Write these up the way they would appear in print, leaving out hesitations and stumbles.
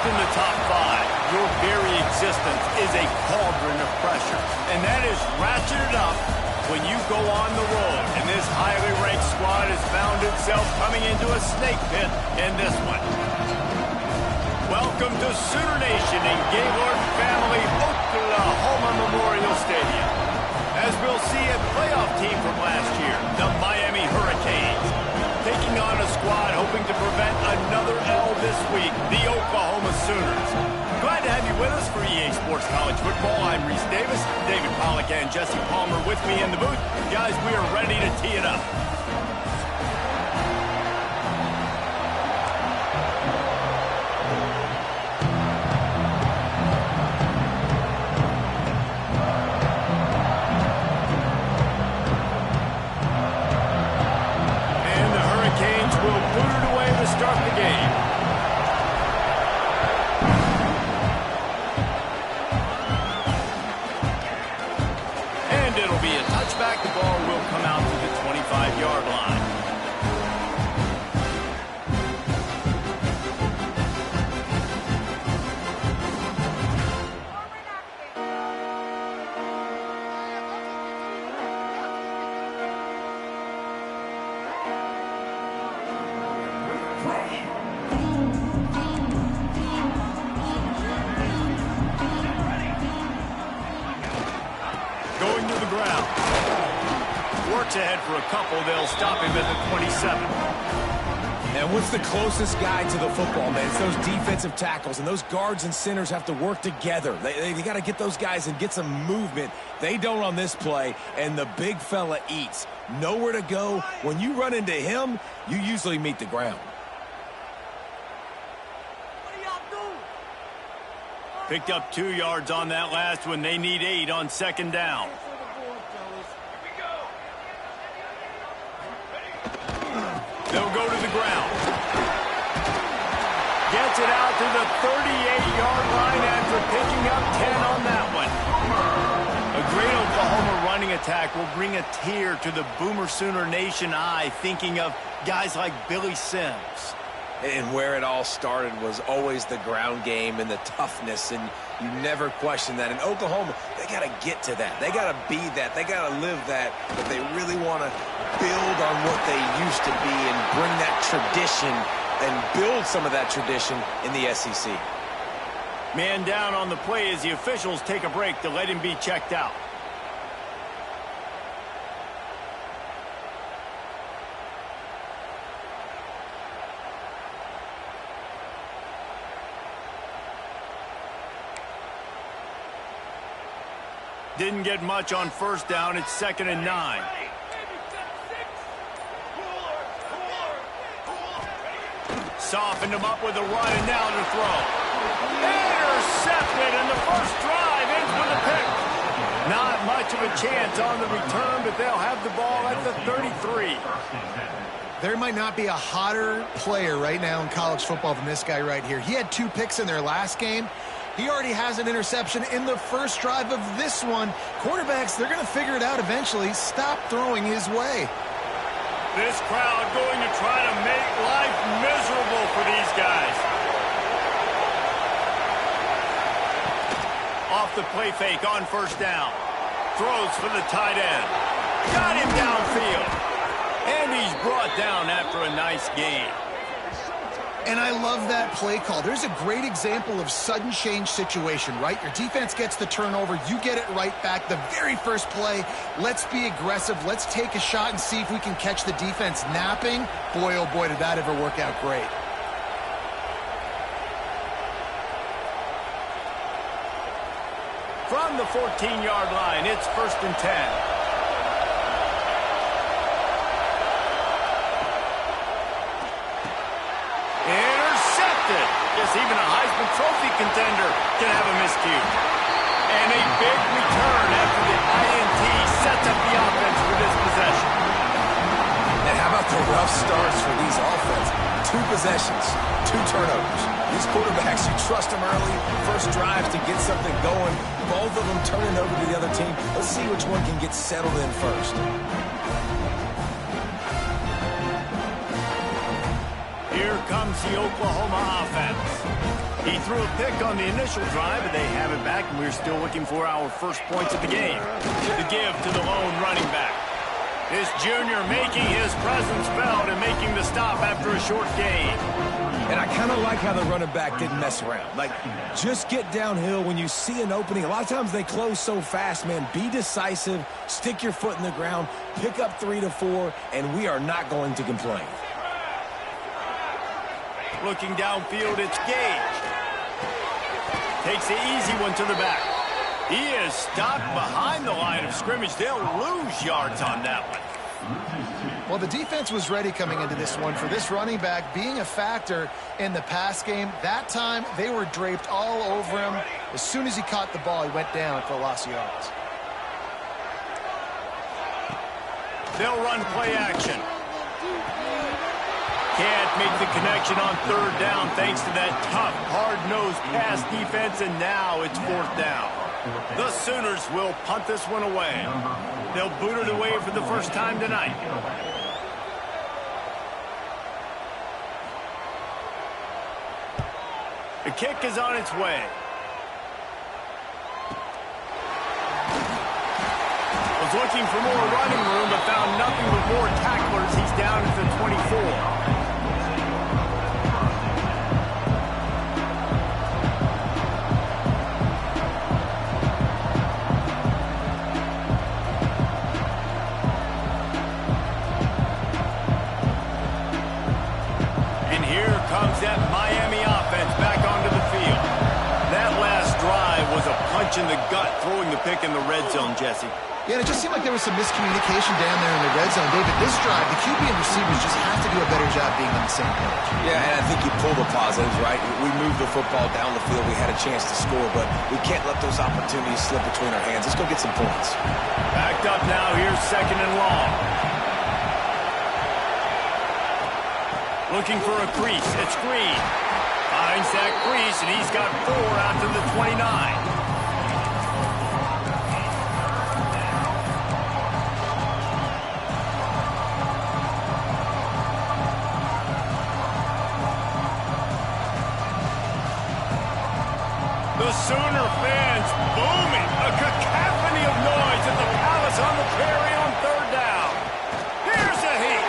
Locked in the top five, your very existence is a cauldron of pressure. And that is ratcheted up when you go on the road. And this highly ranked squad has found itself coming into a snake pit in this one. Welcome to Sooner Nation in Gaylord Family Oklahoma Memorial Stadium. As we'll see a playoff team from last year, the Miami Hurricanes, taking on a squad hoping to prevent another L this week, the Oklahoma Sooners. Glad to have you with us for EA Sports College Football. I'm Reese Davis, David Pollack and Jesse Palmer with me in the booth. Guys, we are ready to tee it up. The ball will come out to the 25-yard line. Going to the ground. Works ahead for a couple. They'll stop him at the 27. And what's the closest guy to the football, man? It's those defensive tackles, and those guards and centers have to work together. They got to get those guys and get some movement. They don't on this play, and the big fella eats. Nowhere to go. When you run into him, you usually meet the ground. Picked up 2 yards on that last one. They need 8 on second down. They'll go to the ground. Gets it out to the 38-yard line after picking up 10 on that one. A great Oklahoma running attack will bring a tear to the Boomer Sooner Nation eye, thinking of guys like Billy Sims. And where it all started was always the ground game and the toughness, and you never question that. In Oklahoma, they got to get to that. They got to be that. They got to live that. But they really want to build on what they used to be and bring that tradition and build some of that tradition in the SEC. Man down on the play as the officials take a break to let him be checked out. Didn't get much on first down. It's 2nd and 9. Softened him up with a run, and now to throw. Intercepted, and the first drive ends with a pick. Not much of a chance on the return, but they'll have the ball at the 33. There might not be a hotter player right now in college football than this guy right here. He had 2 picks in their last game. He already has an interception in the first drive of this one. Quarterbacks, they're going to figure it out eventually. Stop throwing his way. This crowd going to try to make life miserable for these guys. Off the play fake on first down. Throws for the tight end. Got him downfield. And he's brought down after a nice gain. And I love that play call. There's a great example of sudden change situation, right? Your defense gets the turnover. You get it right back. The very first play, let's be aggressive. Let's take a shot and see if we can catch the defense napping. Boy, oh boy, did that ever work out great. From the 14-yard line, it's 1st and 10. Yes, even a Heisman Trophy contender can have a miscue. And a big return after the INT sets up the offense for this possession. And how about the rough starts for these offenses? 2 possessions, 2 turnovers. These quarterbacks, you trust them early, first drives to get something going. Both of them turning over to the other team. Let's see which one can get settled in first. Here comes the Oklahoma offense. He threw a pick on the initial drive, but they have it back, and we're still looking for our first points of the game. The give to the lone running back. This junior making his presence felt and making the stop after a short gain. And I kind of like how the running back didn't mess around. Like, just get downhill when you see an opening. A lot of times they close so fast, man. Be decisive, stick your foot in the ground, pick up 3 to 4, and we are not going to complain. Looking downfield, it's Gage. Takes the easy one to the back. He is stopped behind the line of scrimmage. They'll lose yards on that one. Well, the defense was ready coming into this one for this running back being a factor in the pass game. That time, they were draped all over him. As soon as he caught the ball, he went down for a loss of yards. They'll run play action. Can't make the connection on third down thanks to that tough, hard-nosed pass defense, and now it's fourth down. The Sooners will punt this one away. They'll boot it away for the first time tonight. The kick is on its way. Was looking for more running room, but found nothing but more tacklers. He's down at the 24. That Miami offense back onto the field. That last drive was a punch in the gut, throwing the pick in the red zone, Jesse. Yeah, and it just seemed like there was some miscommunication down there in the red zone. David, this drive, the QB and receivers just have to do a better job being on the same page. Yeah, and I think you pull the positives, right? We moved the football down the field. We had a chance to score, but we can't let those opportunities slip between our hands. Let's go get some points. Backed up now. Here's second and long. Looking for a crease. It's Green. Finds that crease, and he's got 4 out to the 29. The Sooner fans booming. A cacophony of noise at the Palace on the Prairie on third down. Here's a heat.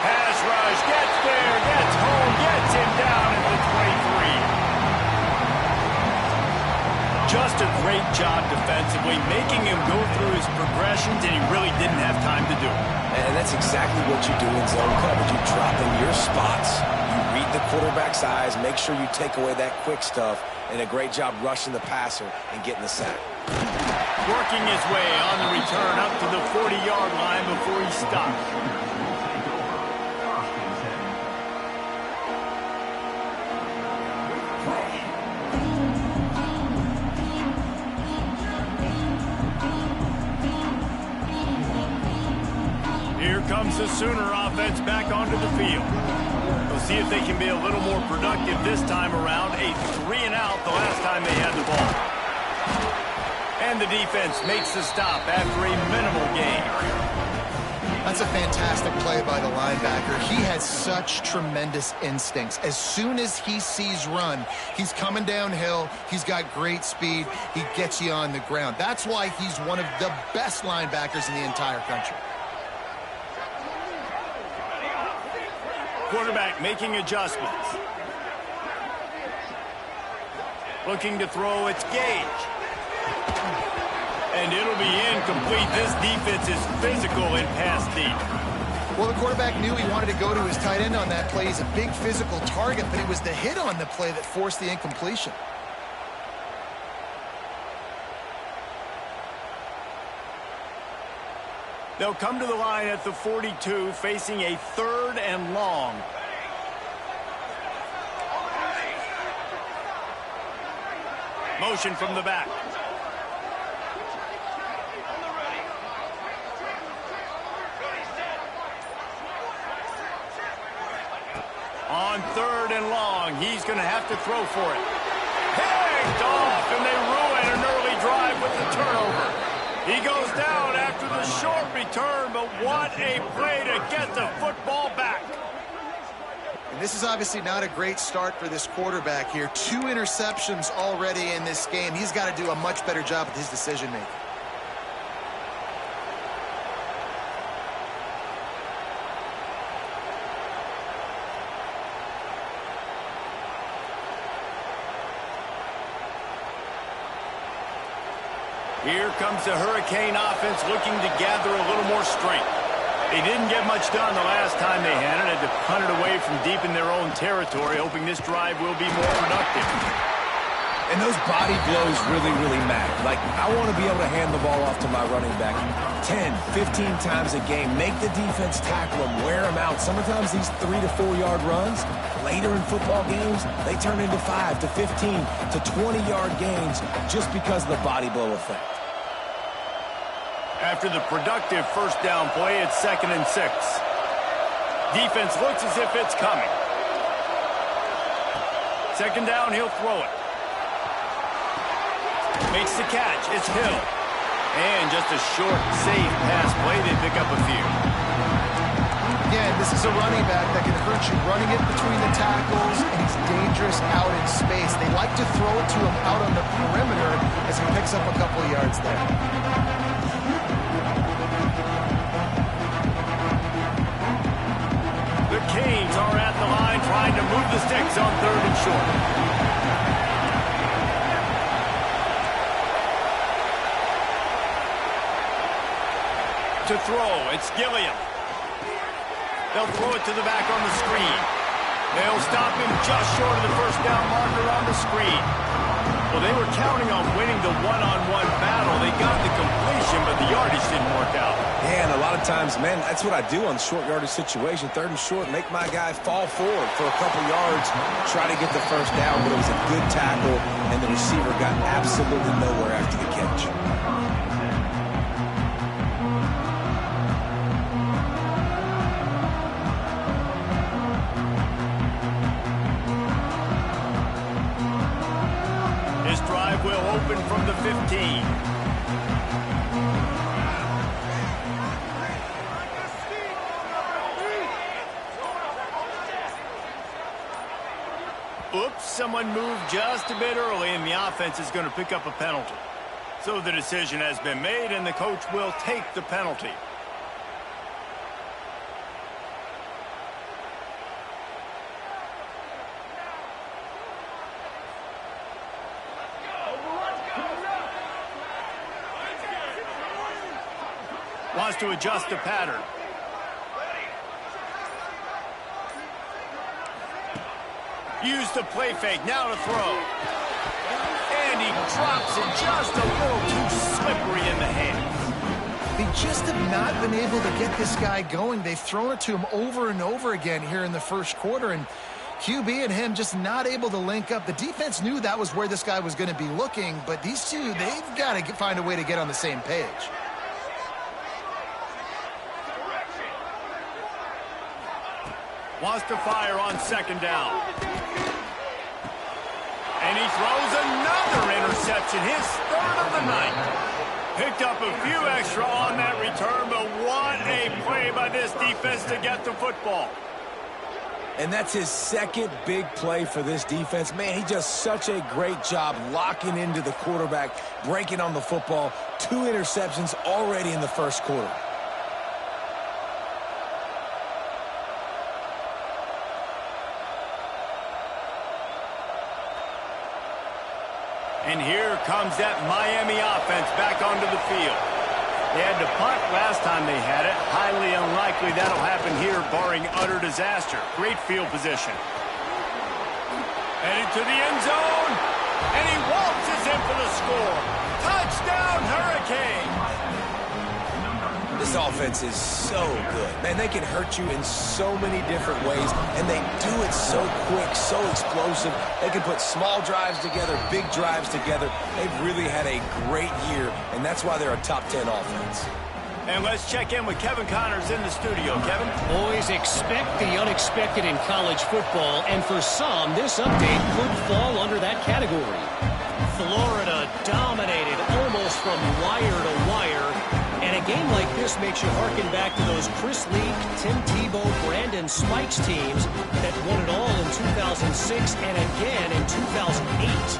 Pass rush, gets there, gets home, gets him down at the 23. Just a great job defensively, making him go through his progressions, and he really didn't have time to do it. And that's exactly what you do in zone coverage. You drop in your spots, you read the quarterback's eyes, make sure you take away that quick stuff, and a great job rushing the passer and getting the sack. Working his way on the return up to the 40-yard line before he stopped. Here comes the Sooner offense back onto the field. We'll see if they can be a little more productive this time around. A 3-and-out the last time they had the ball. And the defense makes the stop after a minimal gain. That's a fantastic play by the linebacker. He has such tremendous instincts. As soon as he sees run, he's coming downhill. He's got great speed. He gets you on the ground. That's why he's one of the best linebackers in the entire country. Quarterback making adjustments. Looking to throw, it's Gage. And it'll be incomplete. This defense is physical and pass deep. Well, the quarterback knew he wanted to go to his tight end on that play. He's a big physical target, but it was the hit on the play that forced the incompletion. They'll come to the line at the 42, facing a 3rd and long. Motion from the back. On 3rd and long, he's going to have to throw for it. Picked off, and they ruin an early drive with the turnover. He goes down after the short return, but what a play to get the football back. And this is obviously not a great start for this quarterback here. 2 interceptions already in this game. He's got to do a much better job with his decision-making. Here comes the Hurricane offense looking to gather a little more strength. They didn't get much done the last time they had it. Had to punt it away from deep in their own territory, hoping this drive will be more productive. And those body blows really, really matter. Like, I want to be able to hand the ball off to my running back 10, 15 times a game. Make the defense tackle them, wear them out. Sometimes these 3 to 4 yard runs, later in football games, they turn into 5 to 15 to 20 yard gains just because of the body blow effect. After the productive first down play, it's 2nd and 6. Defense looks as if it's coming. 2nd down, he'll throw it. Makes the catch. It's Hill. And just a short, safe pass play. They pick up a few. Again, this is a running back that can hurt you running it between the tackles, and he's dangerous out in space. They like to throw it to him out on the perimeter as he picks up a couple of yards there. The Canes are at the line trying to move the sticks on 3rd and short. To throw, it's Gilliam. They'll throw it to the back on the screen. They'll stop him just short of the first down marker on the screen. Well, they were counting on winning the one-on-one battle. They got the completion, but the yardage didn't work out. Yeah, and a lot of times, man, that's what I do on short yardage situation. 3rd and short, make my guy fall forward for a couple yards, try to get the first down, but it was a good tackle, and the receiver got absolutely nowhere after the catch. Will open from the 15. Oops, someone moved just a bit early, and the offense is going to pick up a penalty. So the decision has been made, and the coach will take the penalty. Wants to adjust the pattern. Use the play fake, now to throw. And he drops it just a little too slippery in the hands. They just have not been able to get this guy going. They've thrown it to him over and over again here in the first quarter, and QB and him just not able to link up. The defense knew that was where this guy was going to be looking, but these two, they've got to find a way to get on the same page. Wants to fire on 2nd down. And he throws another interception, his 3rd of the night. Picked up a few extra on that return, but what a play by this defense to get the football. And that's his 2nd big play for this defense. Man, he does such a great job locking into the quarterback, breaking on the football. 2 interceptions already in the first quarter. And here comes that Miami offense back onto the field. They had to punt last time they had it. Highly unlikely that'll happen here, barring utter disaster. Great field position. Headed to the end zone. And he waltzes in for the score. Touchdown, Hurricanes! This offense is so good. Man, they can hurt you in so many different ways, and they do it so quick, so explosive. They can put small drives together, big drives together. They've really had a great year, and that's why they're a top 10 offense. And let's check in with Kevin Connors in the studio. Kevin? Always expect the unexpected in college football, and for some, this update could fall under that category. Florida dominated almost from wire to wire. And game like this makes you harken back to those Chris Leak, Tim Tebow, Brandon Spikes teams that won it all in 2006 and again in 2008.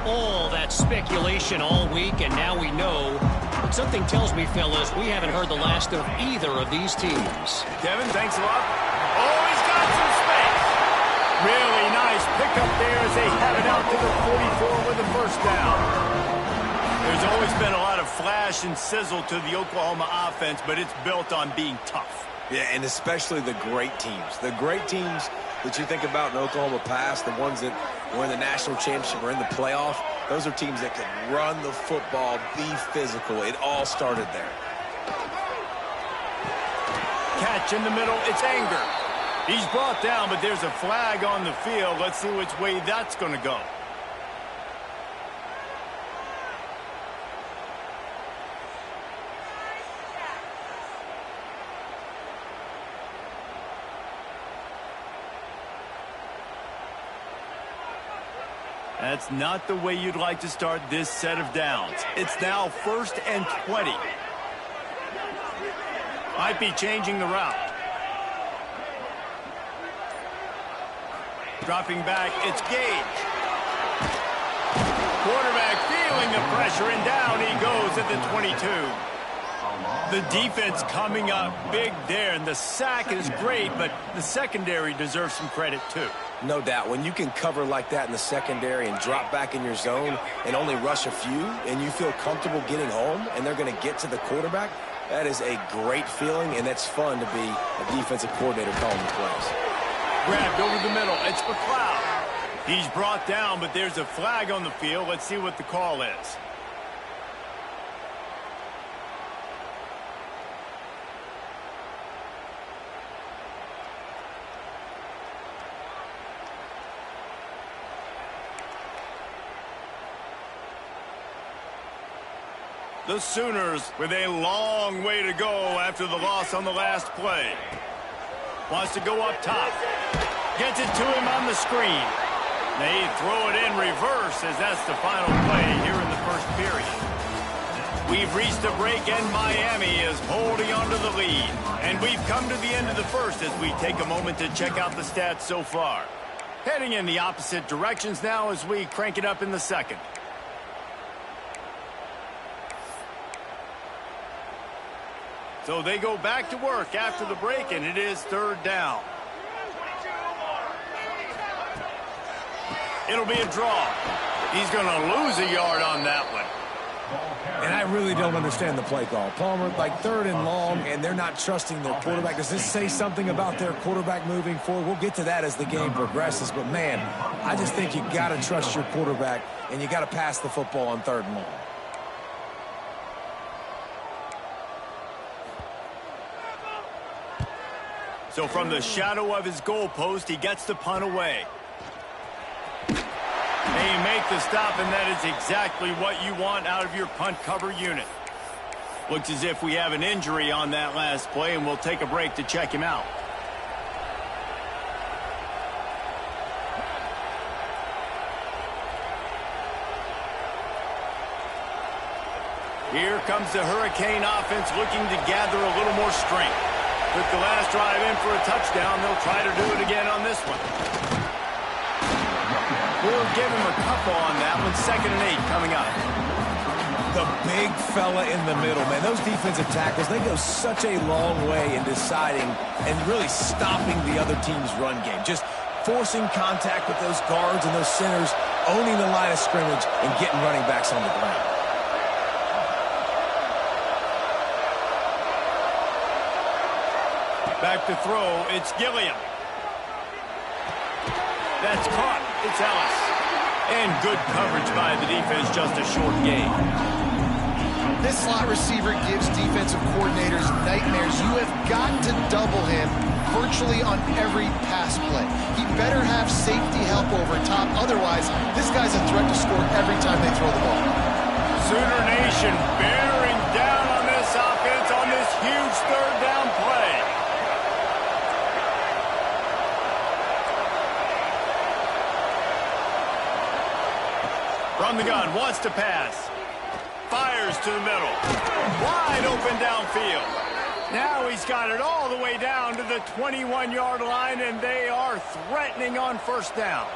All that speculation all week, and now we know. But something tells me, fellas, we haven't heard the last of either of these teams. Devin, thanks a lot. Oh, he's got some space. Really nice pickup there as they have it out to the 44 with a first down. There's always been a lot of flash and sizzle to the Oklahoma offense, but it's built on being tough. Yeah, and especially the great teams. The great teams that you think about in Oklahoma past, the ones that were in the national championship or in the playoff, those are teams that can run the football, be physical. It all started there. Catch in the middle, it's Anger. He's brought down, but there's a flag on the field. Let's see which way that's going to go. That's not the way you'd like to start this set of downs. It's now 1st and 20. Might be changing the route. Dropping back, it's Gage. Quarterback feeling the pressure, and down he goes at the 22. The defense coming up big there, and the sack is great, but the secondary deserves some credit too. No doubt. When you can cover like that in the secondary and drop back in your zone and only rush a few, and you feel comfortable getting home, and they're going to get to the quarterback, that is a great feeling, and it's fun to be a defensive coordinator calling the plays. Grabbed over the middle. It's McLeod. He's brought down, but there's a flag on the field. Let's see what the call is. The Sooners with a long way to go after the loss on the last play. Wants to go up top. Gets it to him on the screen. They throw it in reverse as that's the final play here in the first period. We've reached a break and Miami is holding on to the lead. And we've come to the end of the first as we take a moment to check out the stats so far. Heading in the opposite directions now as we crank it up in the second. So they go back to work after the break, and it is 3rd down. It'll be a draw. He's going to lose a yard on that one. And I really don't understand the play call. Palmer, like 3rd and long, and they're not trusting their quarterback. Does this say something about their quarterback moving forward? We'll get to that as the game progresses. But, man, I just think you got to trust your quarterback, and you got to pass the football on 3rd and long. So from the shadow of his goalpost, he gets the punt away. They make the stop, and that is exactly what you want out of your punt cover unit. Looks as if we have an injury on that last play, and we'll take a break to check him out. Here comes the Hurricane offense looking to gather a little more strength. Took the last drive in for a touchdown. They'll try to do it again on this one. We'll give him a couple on that one. 2nd and 8 coming up. The big fella in the middle, man. Those defensive tackles, they go such a long way in deciding and really stopping the other team's run game. Just forcing contact with those guards and those centers, owning the line of scrimmage, and getting running backs on the ground. Back to throw, it's Gilliam. That's caught, it's Ellis. And good coverage by the defense, just a short gain. This slot receiver gives defensive coordinators nightmares. You have got to double him virtually on every pass play. He better have safety help over top. Otherwise, this guy's a threat to score every time they throw the ball. Sooner Nation bearing down on this offense on this huge 3rd down play. From the gun, wants to pass. Fires fires to the middle. Wide open downfield. Now he's got it all the way down to the 21-yard line, and they are threatening on first down.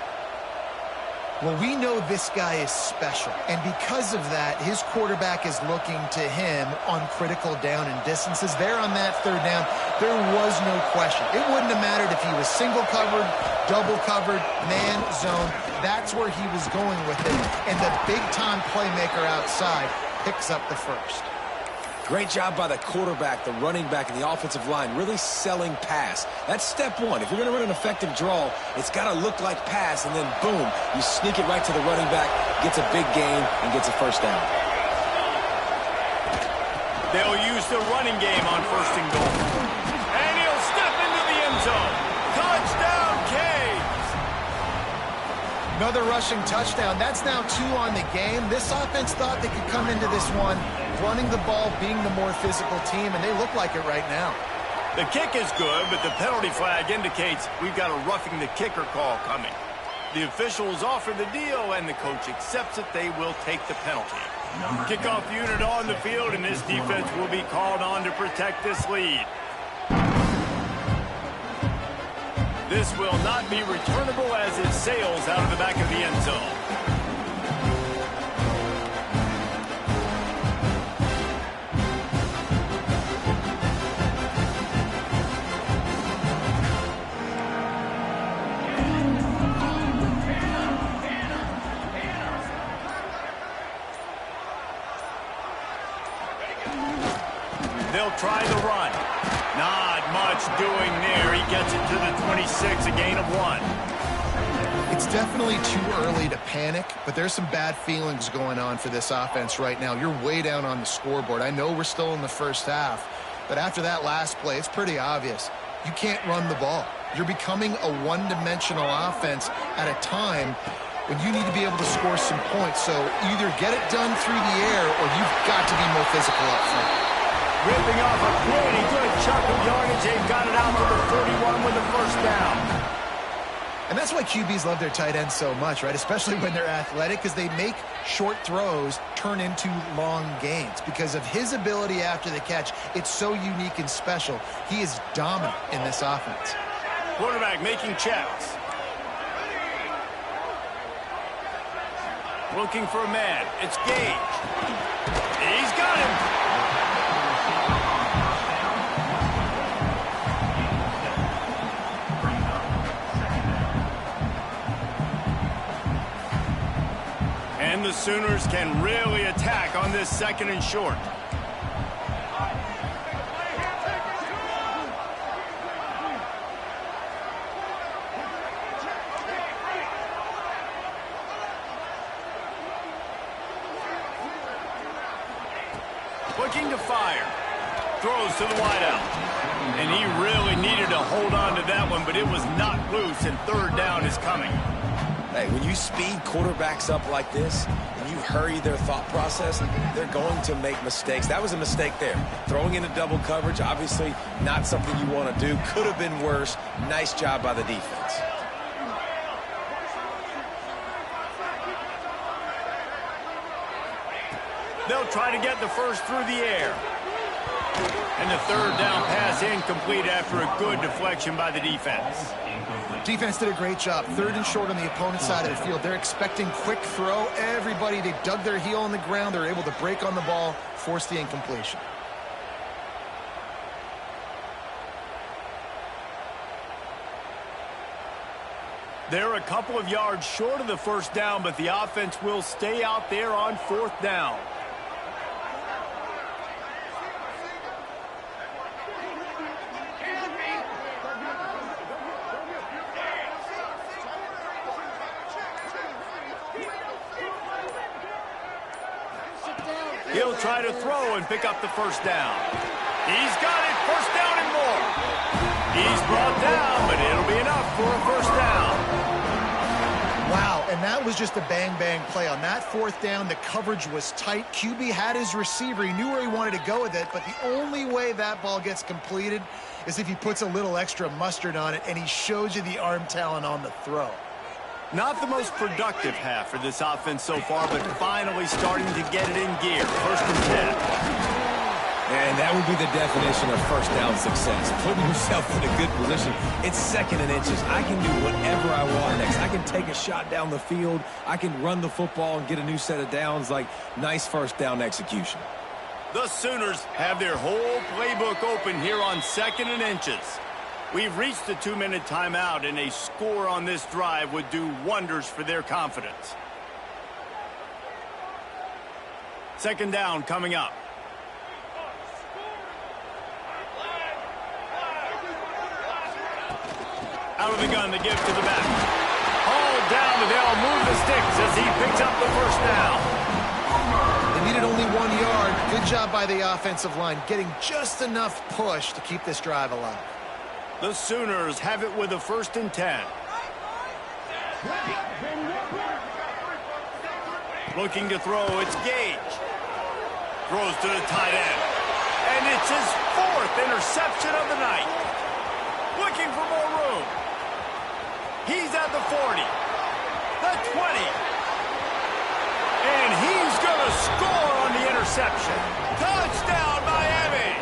Well, we know this guy is special, and because of that, his quarterback is looking to him on critical down and distances. There on that third down, there was no question. It wouldn't have mattered if he was single covered, double covered, man, zone. That's where he was going with it, and the big-time playmaker outside picks up the first. Great job by the quarterback, the running back, and the offensive line, really selling pass. That's step one. If you're going to run an effective draw, it's got to look like pass, and then boom, you sneak it right to the running back, gets a big gain, and gets a first down. They'll use the running game on first and goal. And he'll step into the end zone. Touchdown, Canes! Another rushing touchdown. That's now 2 on the game. This offense thought they could come into this one running the ball, being the more physical team, and they look like it right now. The kick is good, but the penalty flag indicates we've got a roughing the kicker call coming. The officials offer the deal, and the coach accepts it. They will take the penalty. Kickoff unit on the field, and this defense will be called on to protect this lead. This will not be returnable as it sails out of the back of the end zone. They'll try the run. Not much doing there. He gets it to the 26, a gain of 1. It's definitely too early to panic, but there's some bad feelings going on for this offense right now. You're way down on the scoreboard. I know we're still in the first half, but after that last play, it's pretty obvious. You can't run the ball. You're becoming a one-dimensional offense at a time when you need to be able to score some points. So either get it done through the air or you've got to be more physical up front. Ripping off a pretty good chunk of yardage. They've got it out to the 41 with the first down. And that's why QBs love their tight ends so much, right? Especially when they're athletic, because they make short throws turn into long gains. Because of his ability after the catch, it's so unique and special. He is dominant in this offense. Quarterback making checks. Looking for a man. It's Gage. He's got him. And the Sooners can really attack on this second and short. Looking to fire. Throws to the wideout. And he really needed to hold on to that one, but it was not loose, and third down is coming. Hey, when you speed quarterbacks up like this, and you hurry their thought process, they're going to make mistakes. That was a mistake there. Throwing into double coverage, obviously not something you want to do. Could have been worse. Nice job by the defense. They'll try to get the first through the air. And the third down pass incomplete after a good deflection by the defense. Defense did a great job. Third and short on the opponent's side of the field. They're expecting quick throw. Everybody, they dug their heel on the ground. They're able to break on the ball, force the incompletion. They're a couple of yards short of the first down, but the offense will stay out there on fourth down. He'll try to throw and pick up the first down. He's got it, first down and more. He's brought down, but it'll be enough for a first down. Wow, and that was just a bang-bang play. On that fourth down, the coverage was tight. QB had his receiver. He knew where he wanted to go with it, but the only way that ball gets completed is if he puts a little extra mustard on it, and he shows you the arm talent on the throw. Not the most productive half for this offense so far, but finally starting to get it in gear. 1st and 10. And that would be the definition of first down success. Putting yourself in a good position. It's 2nd and inches. I can do whatever I want next. I can take a shot down the field. I can run the football and get a new set of downs. Like, nice first down execution. The Sooners have their whole playbook open here on 2nd and inches. We've reached the 2-minute timeout, and a score on this drive would do wonders for their confidence. 2nd down coming up. Out of the gun, the give to the back. Hauled down, and they'll move the sticks as he picks up the 1st down. They needed only 1 yard. Good job by the offensive line, getting just enough push to keep this drive alive. The Sooners have it with a 1st and 10. Looking to throw, it's Gage. Throws to the tight end. And it's his 4th interception of the night. Looking for more room. He's at the 40. The 20. And he's going to score on the interception. Touchdown, Miami!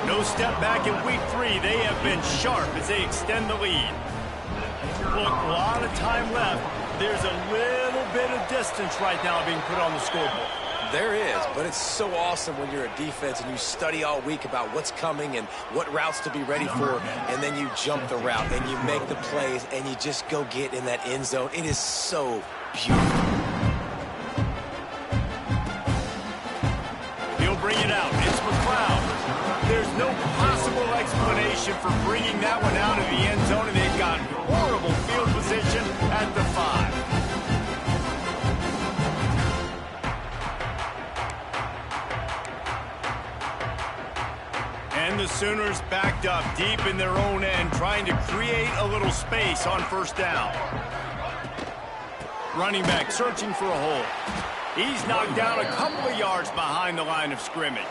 No step back in week 3. They have been sharp as they extend the lead. Look, a lot of time left. There's a little bit of distance right now being put on the scoreboard. There is, but it's so awesome when you're a defense and you study all week about what's coming and what routes to be ready for, and then you jump the route and you make the plays and you just go get in that end zone. It is so beautiful. He'll bring it out. It's McLeod. There's no possible explanation for bringing that one out of the end zone, and they've got horrible field position at the 5. And the Sooners backed up deep in their own end, trying to create a little space on 1st down. Running back searching for a hole. He's knocked down a couple of yards behind the line of scrimmage.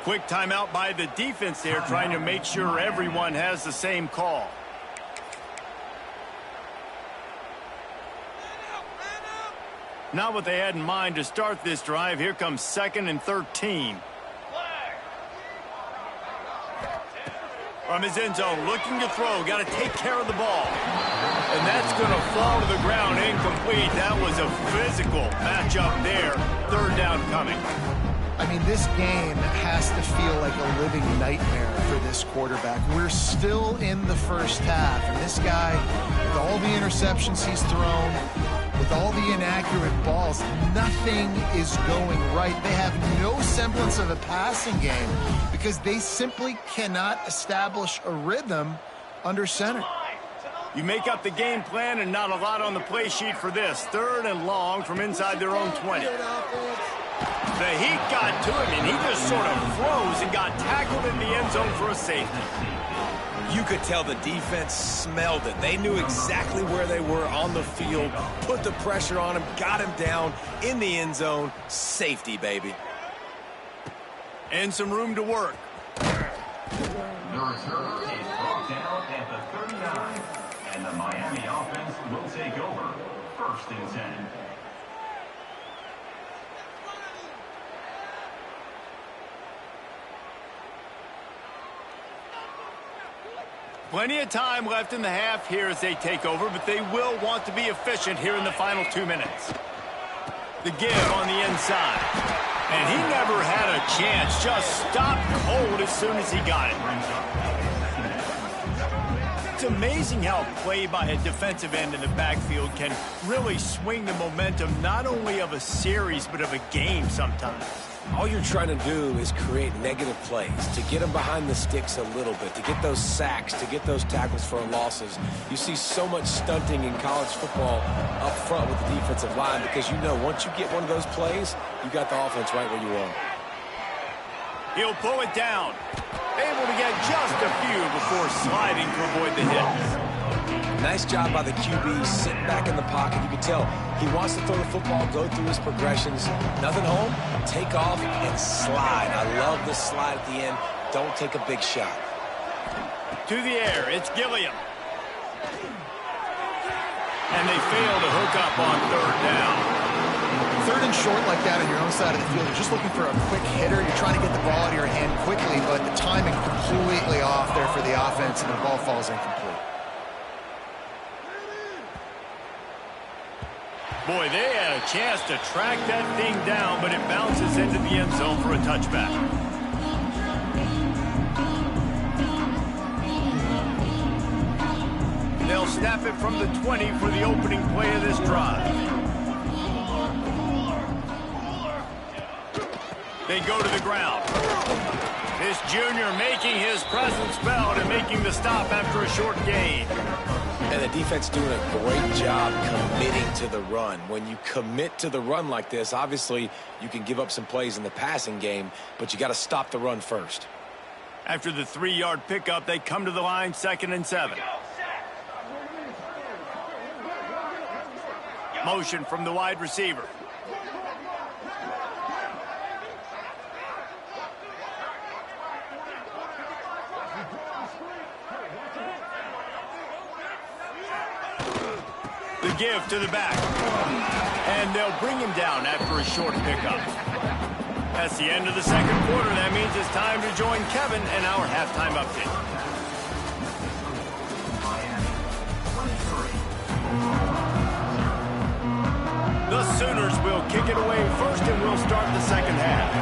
Quick timeout by the defense there, trying to make sure everyone has the same call. Not what they had in mind to start this drive. Here comes 2nd and 13. From his end zone, looking to throw. Got to take care of the ball. And that's going to fall to the ground, incomplete. That was a physical matchup there. 3rd down coming. I mean, this game has to feel like a living nightmare for this quarterback. We're still in the 1st half, and this guy, with all the interceptions he's thrown, with all the inaccurate balls, nothing is going right. They have no semblance of a passing game because they simply cannot establish a rhythm under center. You make up the game plan and not a lot on the play sheet for this. 3rd and long from inside their own 20. The heat got to him, and he just sort of froze and got tackled in the end zone for a safety. You could tell the defense smelled it. They knew exactly where they were on the field, put the pressure on him, got him down in the end zone. Safety, baby. And some room to work. The return is brought down at the 39, and the Miami offense will take over. 1st and 10. Plenty of time left in the half here as they take over, but they will want to be efficient here in the final 2 minutes. The give on the inside. And he never had a chance. Just stopped cold as soon as he got it. It's amazing how play by a defensive end in the backfield can really swing the momentum not only of a series but of a game sometimes. All you're trying to do is create negative plays, to get them behind the sticks a little bit, to get those sacks, to get those tackles for losses. You see so much stunting in college football up front with the defensive line because you know once you get one of those plays, you got the offense right where you want. He'll pull it down. Able to get just a few before sliding to avoid the hit. Nice job by the QB, sitting back in the pocket. You can tell he wants to throw the football, go through his progressions. Nothing home, take off, and slide. I love the slide at the end. Don't take a big shot. To the air, it's Gilliam. And they fail to hook up on third down. Third and short like that on your own side of the field, you're just looking for a quick hitter. You're trying to get the ball out of your hand quickly, but the timing completely off there for the offense, and the ball falls incomplete. Boy, they had a chance to track that thing down, but it bounces into the end zone for a touchback. They'll snap it from the 20 for the opening play of this drive. They go to the ground. This junior making his presence felt and making the stop after a short gain. And the defense doing a great job committing to the run. When you commit to the run like this, obviously you can give up some plays in the passing game, but you got to stop the run first. After the 3-yard pickup, they come to the line, 2nd and 7. Motion from the wide receiver. The give to the back. And they'll bring him down after a short pickup. That's the end of the second quarter. That means it's time to join Kevin and our halftime update. The Sooners will kick it away first, and we'll start the second half.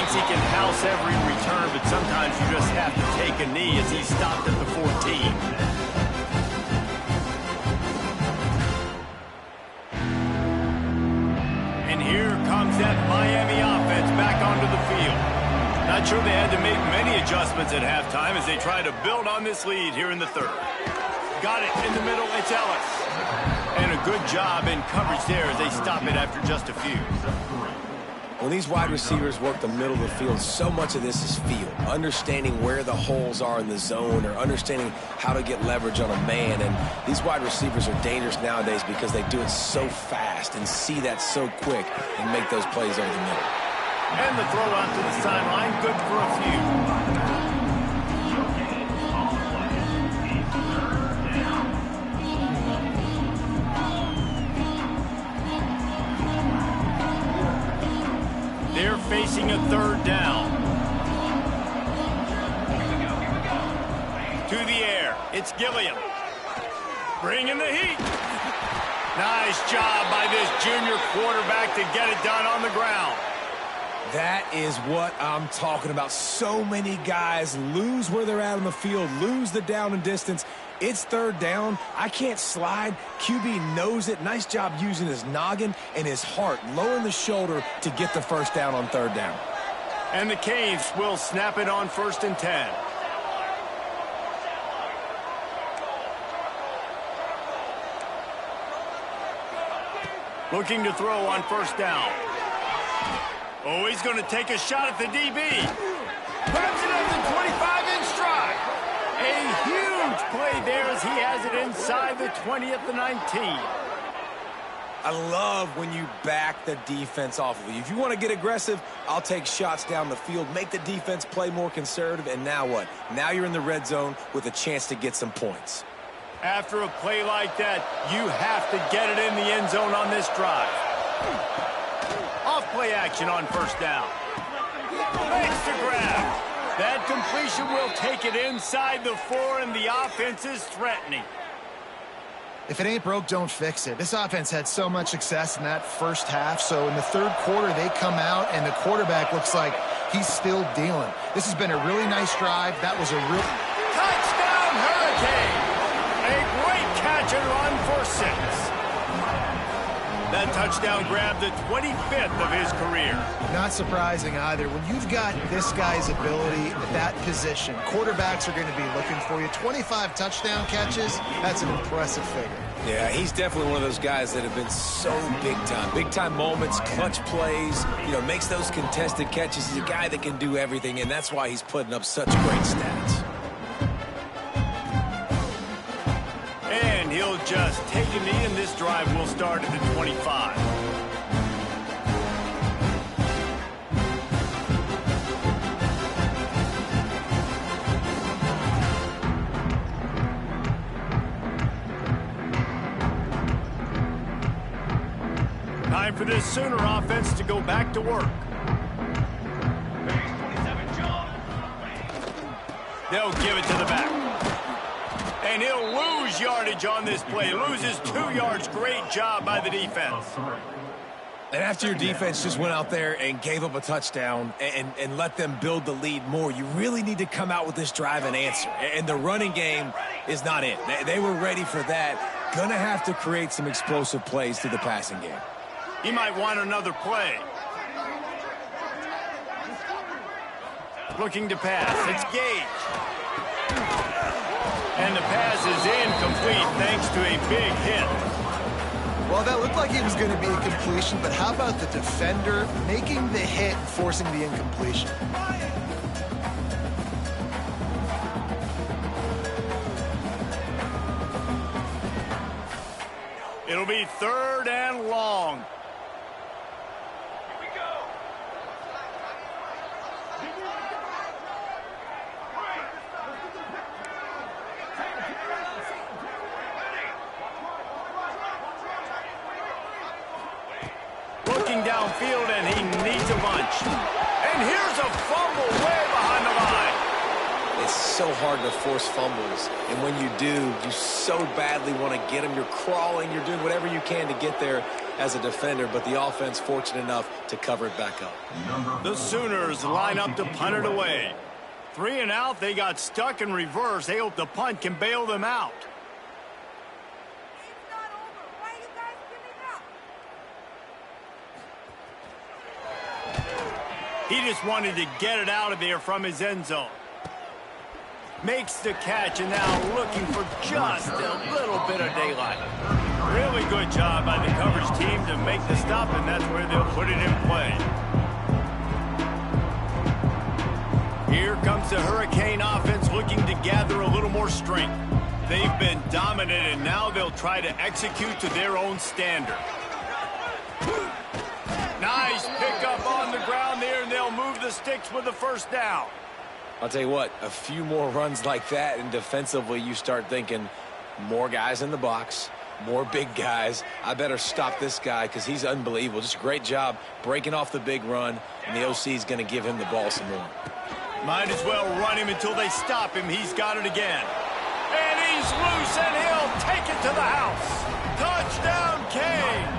He can house every return, but sometimes you just have to take a knee as he stopped at the 14. And here comes that Miami offense back onto the field. Not sure they had to make many adjustments at halftime as they try to build on this lead here in the third. Got it in the middle, it's Ellis. And a good job in coverage there as they stop it after just a few. When these wide receivers work the middle of the field, so much of this is feel. Understanding where the holes are in the zone or understanding how to get leverage on a man. And these wide receivers are dangerous nowadays because they do it so fast and see that so quick and make those plays over the middle. And the throw out to the sideline, good for a few. They're facing a third down. To the air. It's Gilliam. Bringing the heat. Nice job by this junior quarterback to get it done on the ground. That is what I'm talking about. So many guys lose where they're at on the field, lose the down and distance. It's third down. I can't slide. QB knows it. Nice job using his noggin and his heart, lowering the shoulder to get the first down on third down. And the Canes will snap it on 1st and 10. Looking to throw on 1st down. Oh, he's going to take a shot at the DB. Grabs it at the 25 in stride. A huge play there as he has it inside the 20 at the 19. I love when you back the defense off of you. If you want to get aggressive, I'll take shots down the field, make the defense play more conservative, and now what? Now you're in the red zone with a chance to get some points. After a play like that, you have to get it in the end zone on this drive. Off play action on 1st down. Makes the grab. That completion will take it inside the 4, and the offense is threatening. If it ain't broke, don't fix it. This offense had so much success in that first half, so in the third quarter, they come out, and the quarterback looks like he's still dealing. This has been a really nice drive. That was a real... Touchdown, Hurricane! A great catch and run for 6. That touchdown grabbed the 25th of his career. Not surprising either. When you've got this guy's ability at that position, quarterbacks are going to be looking for you. 25 touchdown catches, that's an impressive figure. Yeah, he's definitely one of those guys that have been so big time. Big time moments, clutch plays, makes those contested catches. He's a guy that can do everything, and that's why he's putting up such great stats. And And he'll just take a knee, and this drive will start at the 25. Time for this Sooner offense to go back to work. They'll give it to the back. And he'll lose yardage on this play. Loses 2 yards. Great job by the defense. And after your defense just went out there and gave up a touchdown and let them build the lead more, you really need to come out with this drive and answer. And the running game is not it. They were ready for that. Gonna have to create some explosive plays through the passing game. He might want another play. Looking to pass. It's Gage. And the pass is incomplete thanks to a big hit. Well, that looked like it was going to be a completion, but how about the defender making the hit and forcing the incompletion? It'll be 3rd and long. Looking downfield, and he needs a bunch. And here's a fumble way behind the line. It's so hard to force fumbles, and when you do, you so badly want to get them. You're crawling, you're doing whatever you can to get there as a defender, but the offense fortunate enough to cover it back up. The Sooners line up to punt it away. 3 and out, they got stuck in reverse. They hope the punt can bail them out. He just wanted to get it out of there from his end zone. Makes the catch, and now looking for just a little bit of daylight. Really good job by the coverage team to make the stop, and that's where they'll put it in play. Here comes the Hurricane offense looking to gather a little more strength. They've been dominant, and now they'll try to execute to their own standard. Nice pickup on the ground there, and they'll move the sticks with the first down. I'll tell you what, a few more runs like that, and defensively you start thinking more guys in the box, more big guys. I better stop this guy because he's unbelievable. Just a great job breaking off the big run, and the OC is going to give him the ball some more. Might as well run him until they stop him. He's got it again. And he's loose, and he'll take it to the house. Touchdown, Canes!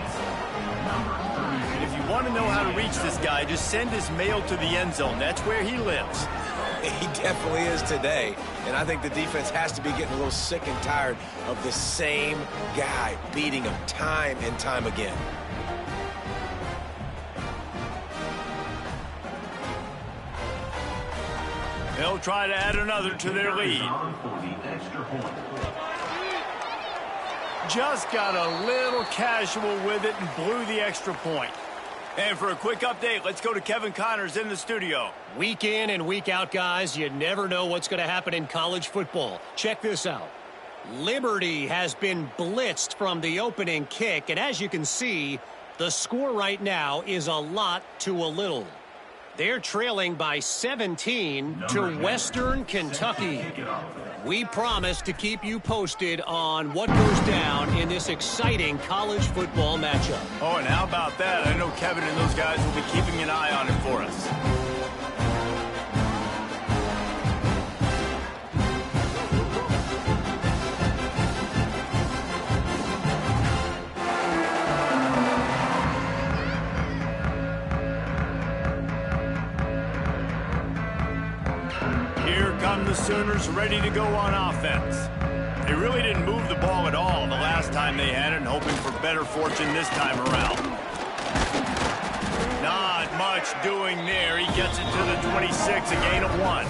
If you want to know how to reach this guy, just send his mail to the end zone. That's where he lives. He definitely is today, and I think the defense has to be getting a little sick and tired of the same guy beating him time and time again. They'll try to add another to their lead. Just got a little casual with it and blew the extra point. And for a quick update, let's go to Kevin Connors in the studio. Week in and week out, guys, you never know what's going to happen in college football. Check this out. Liberty has been blitzed from the opening kick, and as you can see, the score right now is a lot to a little. They're trailing by 17 to Western Kentucky. We promise to keep you posted on what goes down in this exciting college football matchup. Oh, and how about that? I know Kevin and those guys will be keeping an eye on it for us. The Sooners ready to go on offense. They really didn't move the ball at all the last time they had it, and hoping for better fortune this time around. Not much doing there. He gets it to the 26, a gain of 1.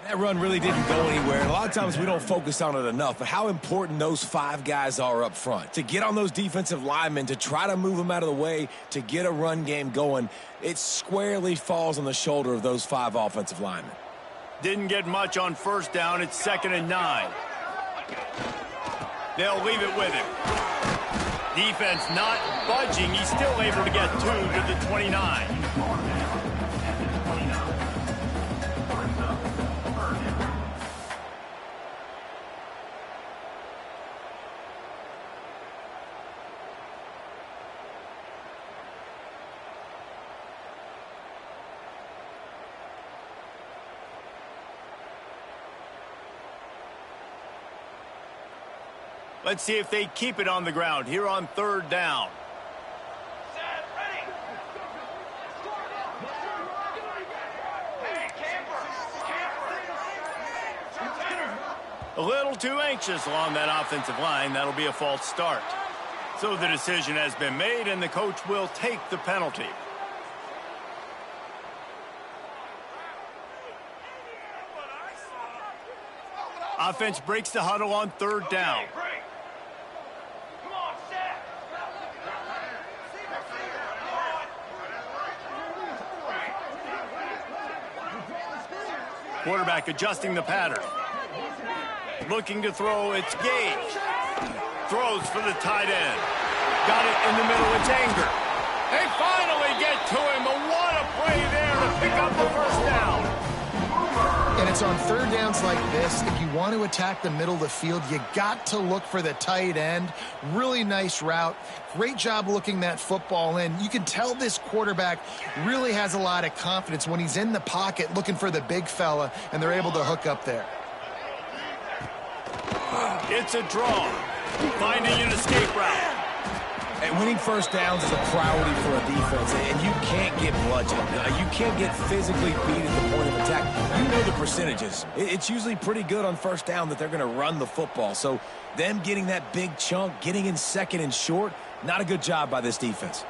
That run really didn't go anywhere, and a lot of times we don't focus on it enough, but how important those 5 guys are up front. To get on those defensive linemen, to try to move them out of the way, to get a run game going, it squarely falls on the shoulder of those 5 offensive linemen. Didn't get much on first down. It's 2nd and 9. They'll leave it with him. Defense not budging. He's still able to get 2 to the 29. Let's see if they keep it on the ground here on 3rd down. A little too anxious along that offensive line. That'll be a false start. So the decision has been made, and the coach will take the penalty. Offense breaks the huddle on 3rd down. Quarterback adjusting the pattern. Looking to throw, it's Gage. Throws for the tight end. Got it in the middle, it's Anger. They finally get to him, but what a play there to pick up the first down. And it's on 3rd downs like this, if you want to attack the middle of the field, you got to look for the tight end. Really nice route. Great job looking that football in. You can tell this quarterback really has a lot of confidence when he's in the pocket looking for the big fella, and they're able to hook up there. It's a draw. Finding an escape route. And winning first downs is a priority for a defense, and you can't get bludgeoned. You can't get physically beat at the point of attack. You know the percentages. It's usually pretty good on first down that they're going to run the football. So them getting that big chunk, getting in 2nd and short, not a good job by this defense.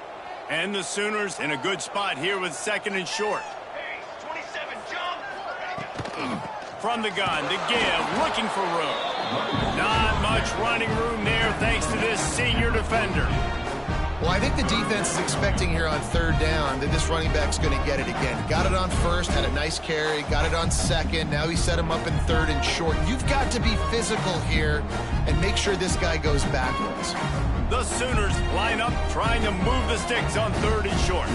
And the Sooners in a good spot here with 2nd and short. Hey, 27, jump! From the gun, the give, looking for room. Not much running room there thanks to this senior defender. Well, I think the defense is expecting here on 3rd down that this running back's going to get it again. Got it on 1st, had a nice carry, got it on 2nd. Now he set him up in 3rd and short. You've got to be physical here and make sure this guy goes backwards. The Sooners line up trying to move the sticks on 3rd and short.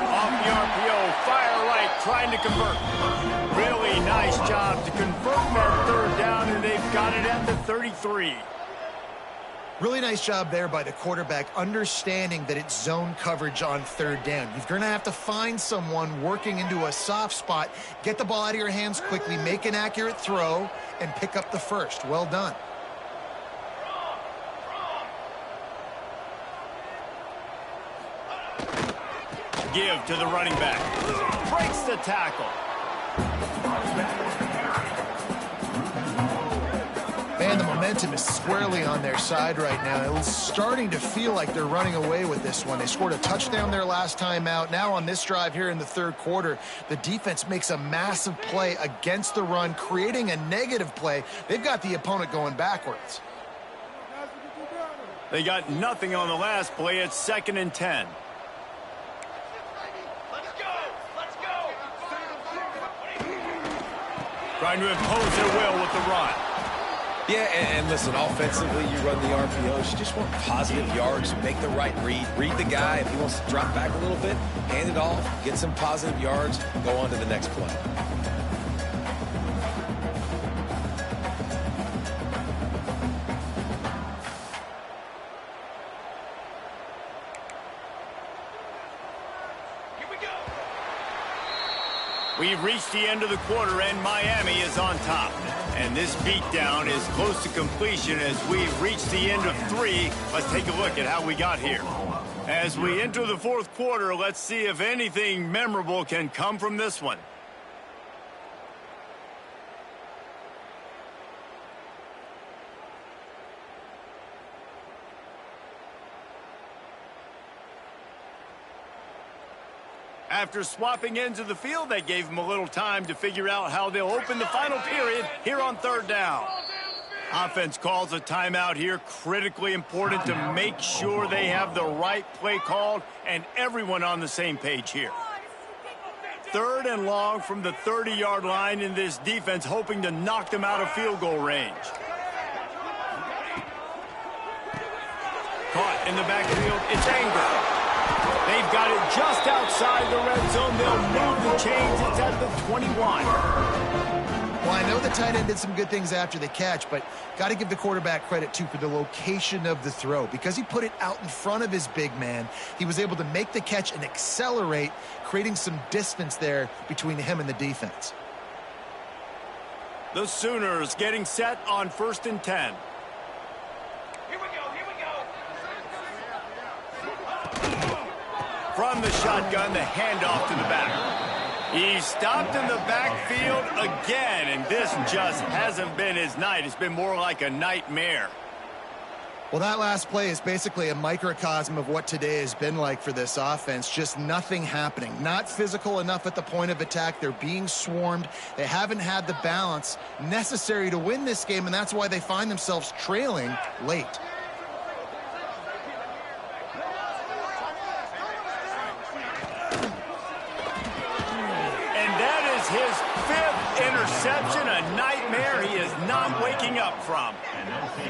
Off the RPO, fire right, trying to convert. Really nice job to convert that 3rd down, and they've got it at the 33. Really nice job there by the quarterback, understanding that it's zone coverage on 3rd down. You're going to have to find someone working into a soft spot, get the ball out of your hands quickly, make an accurate throw, and pick up the first. Well done. Give to the running back. Breaks the tackle. Man, the momentum is squarely on their side right now. It's starting to feel like they're running away with this one. They scored a touchdown their last time out. Now on this drive here in the 3rd quarter, the defense makes a massive play against the run, creating a negative play. They've got the opponent going backwards. They got nothing on the last play. It's 2nd and 10. Trying to impose their will with the run. Yeah, and listen, offensively, you run the RPOs. You just want positive yards, make the right read. Read the guy. If he wants to drop back a little bit, hand it off, get some positive yards, go on to the next play. We've reached the end of the quarter, and Miami is on top. And this beatdown is close to completion as we've reached the end of 3. Let's take a look at how we got here. As we enter the 4th quarter, let's see if anything memorable can come from this one. After swapping ends of the field, that gave them a little time to figure out how they'll open the final period here on third down. Offense calls a timeout here. Critically important to make sure they have the right play called and everyone on the same page here. Third and long from the 30-yard line in this defense, hoping to knock them out of field goal range. Caught in the backfield, it's Anger. They've got it just outside the red zone. They'll move the chains. It's at the 21. Well, I know the tight end did some good things after the catch, but got to give the quarterback credit, too, for the location of the throw. Because he put it out in front of his big man, he was able to make the catch and accelerate, creating some distance there between him and the defense. The Sooners getting set on 1st and 10. From the shotgun, the handoff to the back. He stopped in the backfield again, and this just hasn't been his night. It's been more like a nightmare. Well, that last play is basically a microcosm of what today has been like for this offense. Just nothing happening. Not physical enough at the point of attack. They're being swarmed. They haven't had the balance necessary to win this game, and that's why they find themselves trailing late. His 5th interception, a nightmare he is not waking up from.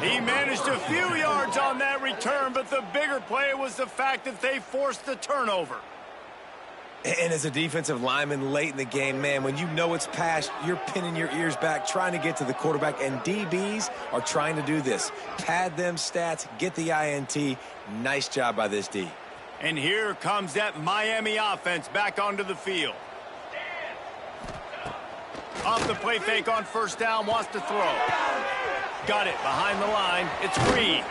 He managed a few yards on that return, but the bigger play was the fact that they forced the turnover. And as a defensive lineman late in the game, man, when you know it's past, you're pinning your ears back, trying to get to the quarterback, and DBs are trying to do this. Pad them stats, get the INT. Nice job by this D. And here comes that Miami offense back onto the field. Off the play fake on 1st down, wants to throw. Got it behind the line. It's Reed.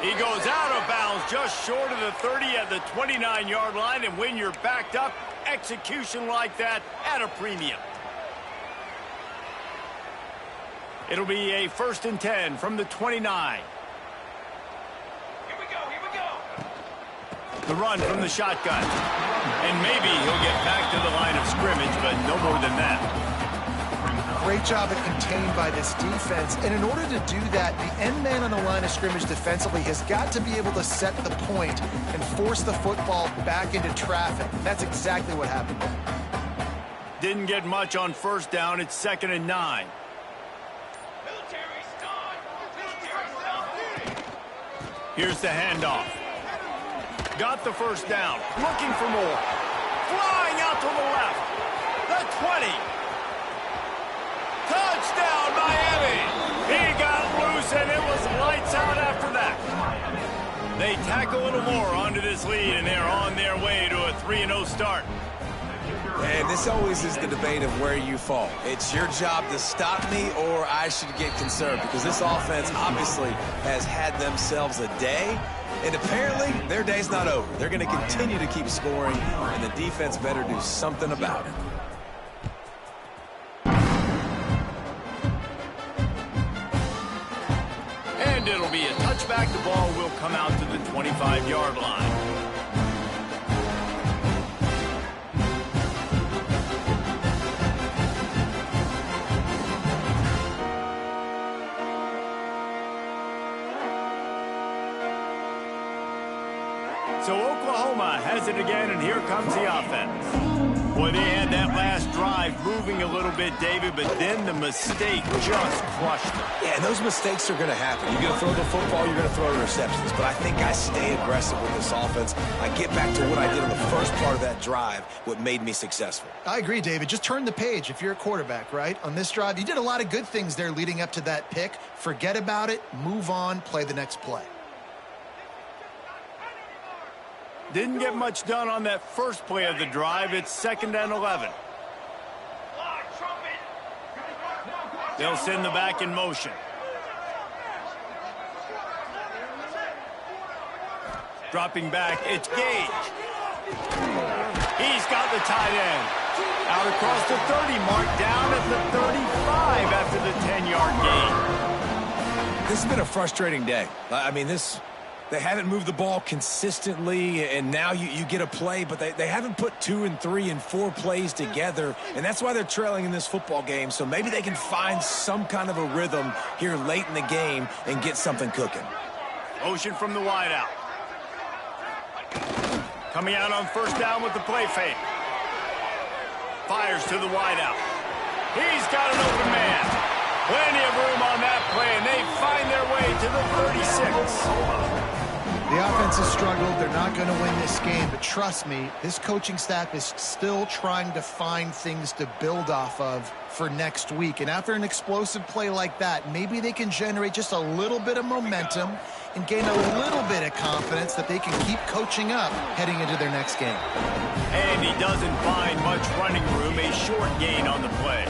He goes out of bounds just short of the 30 at the 29-yard line, and when you're backed up, execution like that at a premium. It'll be a 1st and 10 from the 29. Here we go. The run from the shotgun. And maybe he'll get back to the line of scrimmage, but no more than that. Great job at contained by this defense. And in order to do that, the end man on the line of scrimmage defensively has got to be able to set the point and force the football back into traffic. That's exactly what happened. Didn't get much on 1st down. It's 2nd and 9. Here's the handoff. Got the 1st down. Looking for more. Flying out to the left. The 20. Touchdown, Miami! He got loose, and it was lights out after that. They tack a little more onto this lead, and they're on their way to a 3-0 start. And this always is the debate of where you fall. It's your job to stop me, or I should get concerned, because this offense obviously has had themselves a day, and apparently their day's not over. They're going to continue to keep scoring, and the defense better do something about it. And it'll be a touchback. The ball will come out to the 25-yard line. So Oklahoma has it again, and here comes the offense. Boy, they had that last drive moving a little bit, David, but then the mistake just crushed them. Yeah, and those mistakes are going to happen. You're going to throw the football, you're going to throw interceptions. But I think I stay aggressive with this offense. I get back to what I did in the first part of that drive, what made me successful. I agree, David. Just turn the page if you're a quarterback, right? On this drive, you did a lot of good things there leading up to that pick. Forget about it, move on, play the next play. Didn't get much done on that first play of the drive. It's 2nd and 11. They'll send the back in motion. Dropping back, it's Gage. He's got the tight end. Out across the 30 mark, down at the 35 after the 10-yard gain. This has been a frustrating day. I mean, this They haven't moved the ball consistently, and now you get a play, but they haven't put 2 and 3 and 4 plays together, and that's why they're trailing in this football game. So maybe they can find some kind of a rhythm here late in the game and get something cooking. Motion from the wideout. Coming out on first down with the play fake. Fires to the wideout. He's got an open man. Plenty of room on that play, and they find their way to the 36. The offense has struggled. They're not going to win this game, but trust me, this coaching staff is still trying to find things to build off of for next week. And after an explosive play like that, maybe they can generate just a little bit of momentum and gain a little bit of confidence that they can keep coaching up heading into their next game. And he doesn't find much running room, a short gain on the play.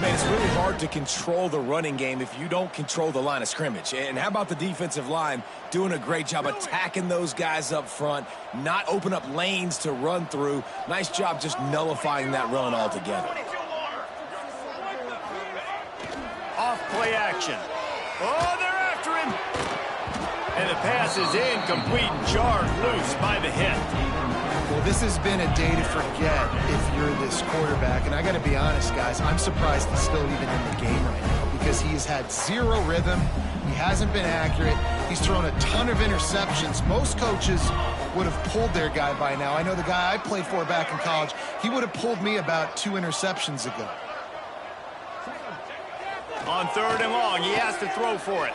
Man, it's really hard to control the running game if you don't control the line of scrimmage. And how about the defensive line doing a great job attacking those guys up front, not open up lanes to run through. Nice job just nullifying that run altogether. Off play action. Oh, they're after him. And the pass is incomplete, jarred loose by the hit. Well, this has been a day to forget if you're this quarterback. And I got to be honest, guys, I'm surprised he's still even in the game right now because he has had zero rhythm. He hasn't been accurate. He's thrown a ton of interceptions. Most coaches would have pulled their guy by now. I know the guy I played for back in college, he would have pulled me about 2 interceptions ago. On third and long, he has to throw for it.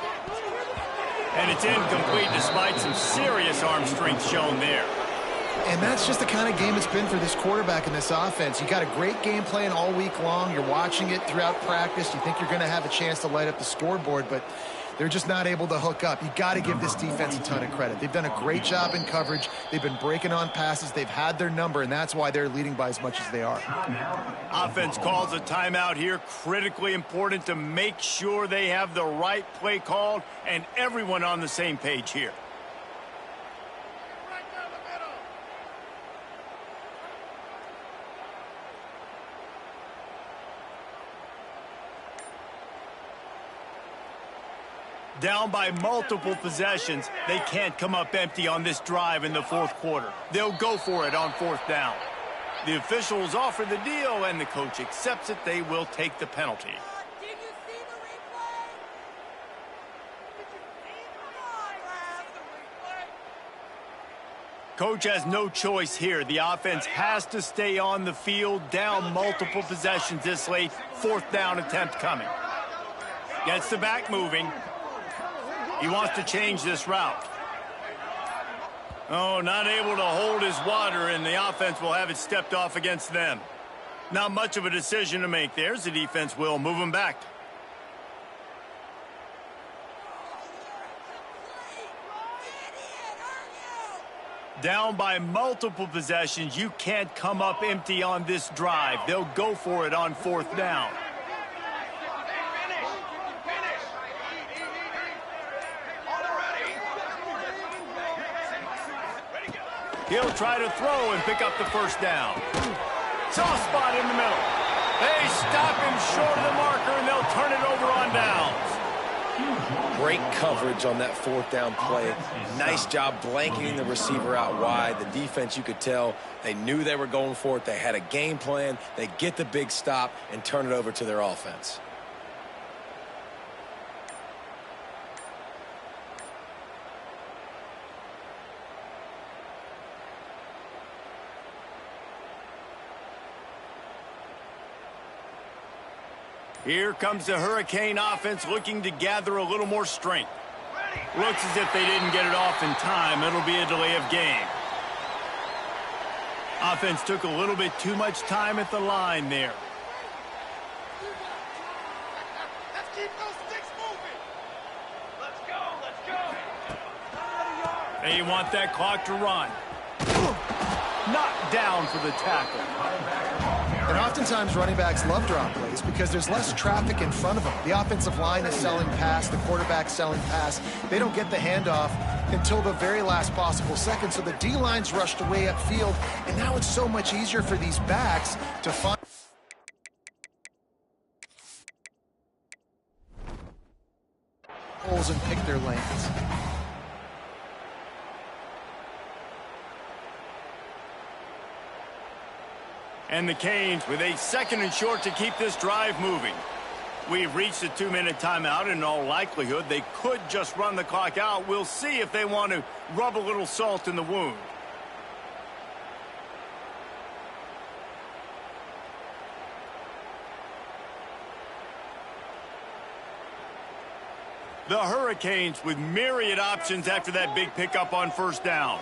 And it's incomplete despite some serious arm strength shown there. And that's just the kind of game it's been for this quarterback in this offense. You got a great game plan all week long. You're watching it throughout practice. You think you're going to have a chance to light up the scoreboard, but they're just not able to hook up. You got to give this defense a ton of credit. They've done a great job in coverage. They've been breaking on passes. They've had their number, and that's why they're leading by as much as they are. Offense calls a timeout here. Critically important to make sure they have the right play called and everyone on the same page here. Down by multiple possessions, they can't come up empty on this drive in the fourth quarter. They'll go for it on fourth down. The officials offer the deal, and the coach accepts it. They will take the penalty. Did you see the replay? Coach has no choice here. The offense has to stay on the field, down multiple possessions this late. Fourth down attempt coming. Gets the back moving. He wants to change this route. Oh, not able to hold his water, and the offense will have it stepped off against them. Not much of a decision to make. There's the defense will move him back. Down by multiple possessions, you can't come up empty on this drive. They'll go for it on fourth down. He'll try to throw and pick up the first down. Soft spot in the middle. They stop him short of the marker, and they'll turn it over on downs. Great coverage on that fourth down play. Nice job blanketing the receiver out wide. The defense, you could tell, they knew they were going for it. They had a game plan. They get the big stop and turn it over to their offense. Here comes the Hurricane offense looking to gather a little more strength. Looks as if they didn't get it off in time. It'll be a delay of game. Offense took a little bit too much time at the line there. Let's keep those sticks moving. Let's go. They want that clock to run. Knocked down for the tackle. And oftentimes running backs love drop plays because there's less traffic in front of them. The offensive line is selling pass, the quarterback's selling pass. They don't get the handoff until the very last possible second, so the D-line's rushed away upfield, and now it's so much easier for these backs to find holes and pick their lanes. And the Canes with a 2nd and short to keep this drive moving. We've reached a 2-minute timeout, and in all likelihood, they could just run the clock out. We'll see if they want to rub a little salt in the wound. The Hurricanes with myriad options after that big pickup on 1st down.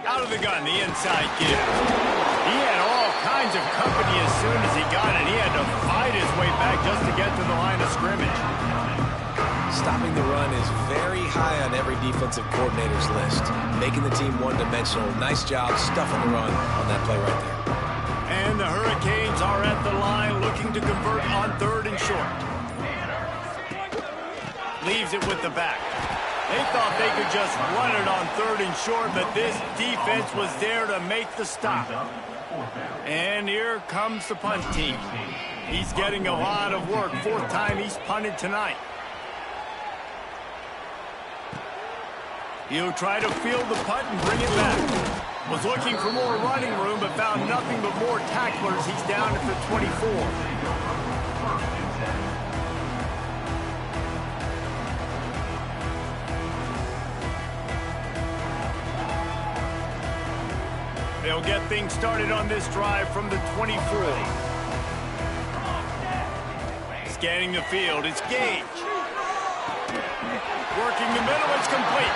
Out of the gun, the inside give. He had all kinds of company as soon as he got it. He had to fight his way back just to get to the line of scrimmage. Stopping the run is very high on every defensive coordinator's list. Making the team one-dimensional. Nice job stuffing the run on that play right there. And the Hurricanes are at the line looking to convert on 3rd and short. Leaves it with the back. They thought they could just run it on 3rd and short, but this defense was there to make the stop. And here comes the punt team. He's getting a lot of work. 4th time he's punted tonight. He'll try to field the punt and bring it back. Was looking for more running room, but found nothing but more tacklers. He's down at the 24. They'll get things started on this drive from the 24. Scanning the field, it's Gage. Working the middle, it's complete.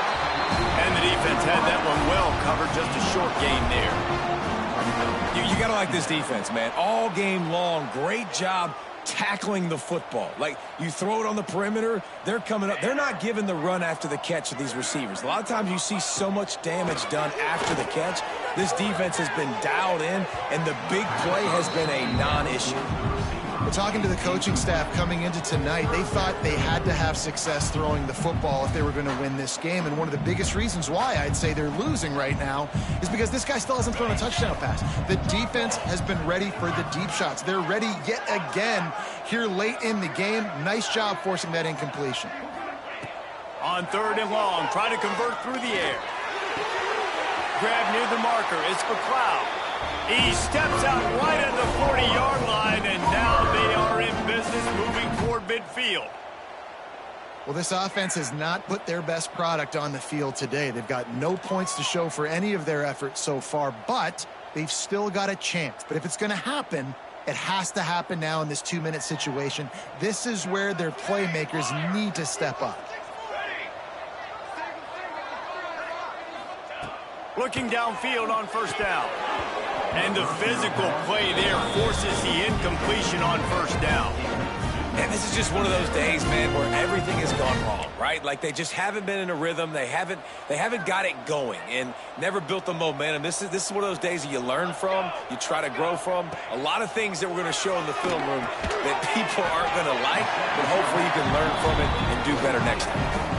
And the defense had that one well covered, just a short gain there. You got to like this defense, man. All game long, great job tackling the football. Like, you throw it on the perimeter, they're coming up. They're not giving the run after the catch of these receivers. A lot of times you see so much damage done after the catch. This defense has been dialed in, and the big play has been a non-issue. We're talking to the coaching staff coming into tonight. They thought they had to have success throwing the football if they were going to win this game. And one of the biggest reasons why I'd say they're losing right now is because this guy still hasn't thrown a touchdown pass. The defense has been ready for the deep shots. They're ready yet again here late in the game. Nice job forcing that incompletion. On 3rd and long, try to convert through the air. Grab near the marker. It's McLeod. He steps out right at the 40-yard line, and now they are in business moving toward midfield. Well, this offense has not put their best product on the field today. They've got no points to show for any of their efforts so far, but they've still got a chance. But if it's going to happen, it has to happen now in this 2-minute situation. This is where their playmakers need to step up. Looking downfield on 1st down. And the physical play there forces the incompletion on 1st down. And this is just one of those days, man, where everything has gone wrong, right? Like, they just haven't been in a rhythm. They haven't got it going and never built the momentum. This is one of those days that you learn from, you try to grow from. A lot of things that we're going to show in the film room that people aren't going to like, but hopefully you can learn from it and do better next time.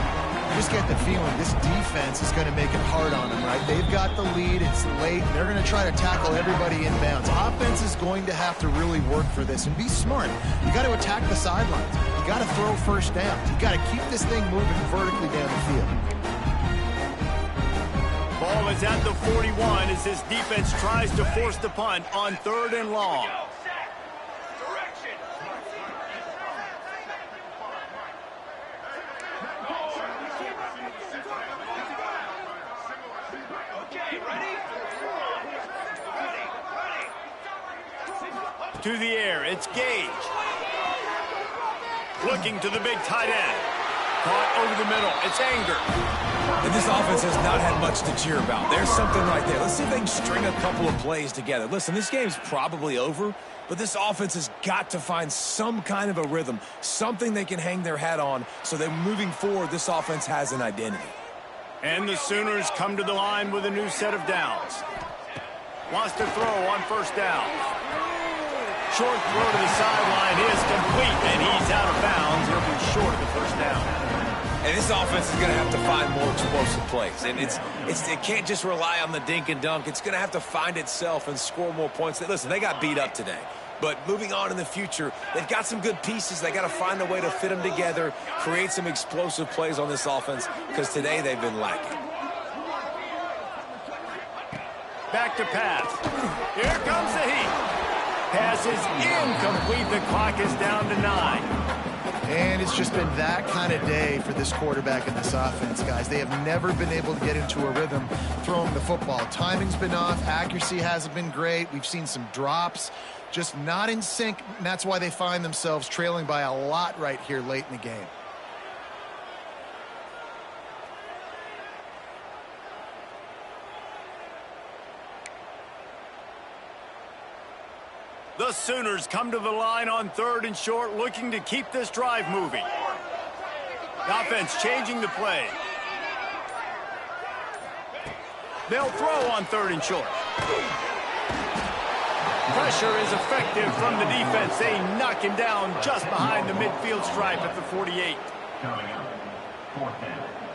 Just get the feeling this defense is going to make it hard on them, right? They've got the lead. It's late. They're going to try to tackle everybody inbounds. Offense is going to have to really work for this and be smart. You got to attack the sidelines. You got to throw 1st downs. You got to keep this thing moving vertically down the field. Ball is at the 41 as this defense tries to force the punt on 3rd and long. To the air, it's Gage. Looking to the big tight end. Caught over the middle, it's Anger. And this offense has not had much to cheer about. There's something right there. Let's see if they can string a couple of plays together. Listen, this game's probably over, but this offense has got to find some kind of a rhythm, something they can hang their hat on so that moving forward, this offense has an identity. And the Sooners come to the line with a new set of downs. Wants to throw on 1st down. Short throw to the sideline is complete, and he's out of bounds. He'll be short of the 1st down. And this offense is going to have to find more explosive plays. And it can't just rely on the dink and dunk. It's going to have to find itself and score more points. Listen, they got beat up today. But moving on in the future, they've got some good pieces. They got to find a way to fit them together, create some explosive plays on this offense, because today they've been lacking. Back to pass. Here comes the heat. Pass is incomplete. The clock is down to 9. And it's just been that kind of day for this quarterback and this offense, guys. They have never been able to get into a rhythm throwing the football. Timing's been off. Accuracy hasn't been great. We've seen some drops. Just not in sync, and that's why they find themselves trailing by a lot right here late in the game. The Sooners come to the line on 3rd and short, looking to keep this drive moving. The offense changing the play. They'll throw on 3rd and short. Pressure is effective from the defense. They knock him down just behind the midfield stripe at the 48. Coming up, 4th down.